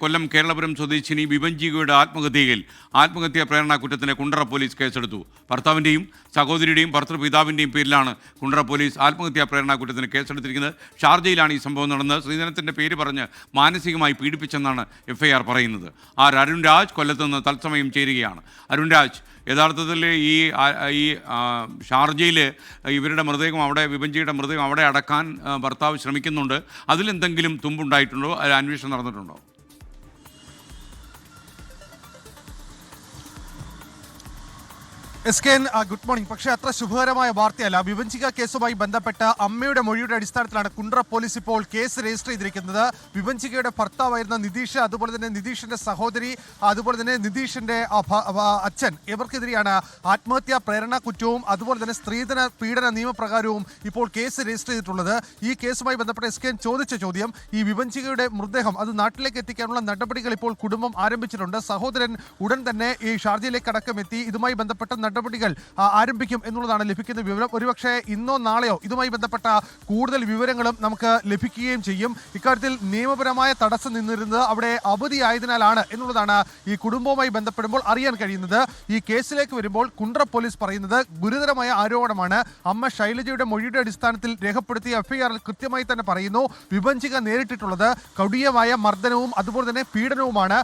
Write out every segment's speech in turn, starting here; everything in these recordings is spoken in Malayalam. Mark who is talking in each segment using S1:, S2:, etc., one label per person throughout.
S1: കൊല്ലം കേരളപുരം സ്വദേശിനി വിഭഞ്ജികയുടെ ആത്മഹത്യാ പ്രേരണ കുറ്റത്തിന് കുണ്ടറ പോലീസ് കേസെടുത്തു. ഭർത്താവിൻ്റെയും സഹോദരിയുടെയും ഭർത്തൃപിതാവിൻ്റെയും പേരിലാണ് കുണ്ടറ പോലീസ് ആത്മഹത്യാ പ്രേരണ കുറ്റത്തിന് കേസെടുത്തിരിക്കുന്നത്. ഷാർജയിലാണ് ഈ സംഭവം നടന്നത്. ശ്രീധരത്തിൻ്റെ പേര് പറഞ്ഞ് മാനസികമായി പീഡിപ്പിച്ചെന്നാണ് FIR പറയുന്നത്. അരുൺ രാജ് കൊല്ലത്ത് നിന്ന് തത്സമയം ചേരുകയാണ്. അരുൺ രാജ്, യഥാർത്ഥത്തിൽ ഈ ഷാർജയിൽ ഇവരുടെ മൃതദേഹം വിഭഞ്ജിയുടെ മൃതദേഹം അവിടെ അടക്കാൻ ഭർത്താവ് ശ്രമിക്കുന്നുണ്ട്. അതിലെന്തെങ്കിലും തുമ്പുണ്ടായിട്ടുണ്ടോ? അതിൽ അന്വേഷണം നടന്നിട്ടുണ്ടോ?
S2: SKN, good morning. പക്ഷേ അത്ര ശുഭകരമായ വാർത്തയല്ല. വിഭജിക കേസുമായി ബന്ധപ്പെട്ട അമ്മയുടെ മൊഴിയുടെ അടിസ്ഥാനത്തിലാണ് കുണ്ടറ പോലീസ് ഇപ്പോൾ കേസ് രജിസ്റ്റർ ചെയ്തിരിക്കുന്നത്. വിഭജികയുടെ ഭർത്താവായിരുന്ന നിതീഷ്, അതുപോലെ തന്നെ നിതീഷിന്റെ സഹോദരി, അതുപോലെ തന്നെ നിതീഷിന്റെ അച്ഛൻ, ഇവർക്കെതിരെയാണ് ആത്മഹത്യാ പ്രേരണ കുറ്റവും അതുപോലെ തന്നെ സ്ത്രീധന പീഡന നിയമപ്രകാരവും ഇപ്പോൾ കേസ് രജിസ്റ്റർ ചെയ്തിട്ടുള്ളത്. ഈ കേസുമായി ബന്ധപ്പെട്ട SKN ചോദിച്ച ചോദ്യം, ഈ വിഭജികയുടെ മൃതദേഹം അത് നാട്ടിലേക്ക് എത്തിക്കാനുള്ള നടപടികൾ ഇപ്പോൾ കുടുംബം ആരംഭിച്ചിട്ടുണ്ട്. സഹോദരൻ ഉടൻ തന്നെ ഈ ഷാർജയിലേക്ക് അടക്കമെത്തി ഇതുമായി ബന്ധപ്പെട്ട നടപടികൾ ആരംഭിക്കും എന്നുള്ളതാണ് ലഭിക്കുന്ന വിവരം. ഒരുപക്ഷെ ഇന്നോ നാളെയോ ഇതുമായി ബന്ധപ്പെട്ട കൂടുതൽ വിവരങ്ങളും നമുക്ക് ലഭിക്കുകയും ചെയ്യും. ഇക്കാര്യത്തിൽ നിയമപരമായ തടസ്സം നിന്നിരുന്നത് അവിടെ അവധിയായതിനാലാണ് എന്നുള്ളതാണ് ഈ കുടുംബവുമായി ബന്ധപ്പെടുമ്പോൾ അറിയാൻ കഴിയുന്നത്. ഈ കേസിലേക്ക് വരുമ്പോൾ കുണ്ടറ പോലീസ് പറയുന്നത് ഗുരുതരമായ ആരോപണമാണ്. അമ്മ ശൈലജയുടെ മൊഴിയുടെ അടിസ്ഥാനത്തിൽ രേഖപ്പെടുത്തിയ FIR കൃത്യമായി തന്നെ പറയുന്നു, വിഭജിക നേരിട്ടിട്ടുള്ളത് കൊടിയമായ മർദ്ദനവും അതുപോലെ തന്നെ പീഡനവുമാണ്.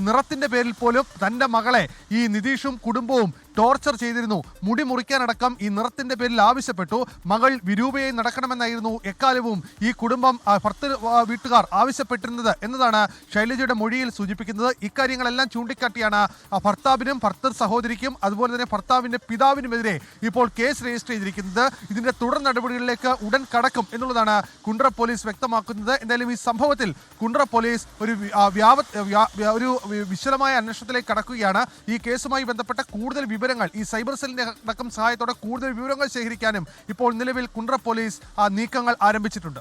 S2: നിറത്തിന്റെ പേരിൽ പോലും തന്റെ മകളെ ഈ നിതീഷും കുടുംബവും ടോർച്ചർ ചെയ്തിരുന്നു. മുടി മുറിക്കാനടക്കം ഈ നിറത്തിന്റെ പേരിൽ ആവശ്യപ്പെട്ടു. മകൾ വിരൂപയായി നടക്കണമെന്നായിരുന്നു എക്കാലവും ഈ കുടുംബം വീട്ടുകാർ ആവശ്യപ്പെട്ടിരുന്നത് എന്നതാണ് ശൈലജയുടെ മൊഴിയിൽ സൂചിപ്പിക്കുന്നത്. ഇക്കാര്യങ്ങളെല്ലാം ചൂണ്ടിക്കാട്ടിയാണ് ഭർത്താവിനും ഭർത്തൃ സഹോദരിക്കും അതുപോലെ തന്നെ ഭർത്താവിന്റെ പിതാവിനുമെതിരെ ഇപ്പോൾ കേസ് രജിസ്റ്റർ ചെയ്തിരിക്കുന്നത്. ഇതിന്റെ തുടർ നടപടികളിലേക്ക് ഉടൻ കടക്കും എന്നുള്ളതാണ് കുണ്ടറ പോലീസ് വ്യക്തമാക്കുന്നത്. എന്തായാലും ഈ സംഭവത്തിൽ കുണ്ടറ പോലീസ് ഒരു വിശദമായ അന്വേഷണത്തിലേക്ക് കടക്കുകയാണ്. ഈ കേസുമായി ബന്ധപ്പെട്ട കൂടുതൽ വിവരങ്ങൾ ഈ സൈബർ സെല്ലിന്റെ അടക്കം സഹായത്തോടെ കൂടുതൽ വിവരങ്ങൾ ശേഖരിക്കാനും ഇപ്പോൾ നിലവിൽ കുണ്ടറ പോലീസ് നീക്കങ്ങൾ ആരംഭിച്ചിട്ടുണ്ട്.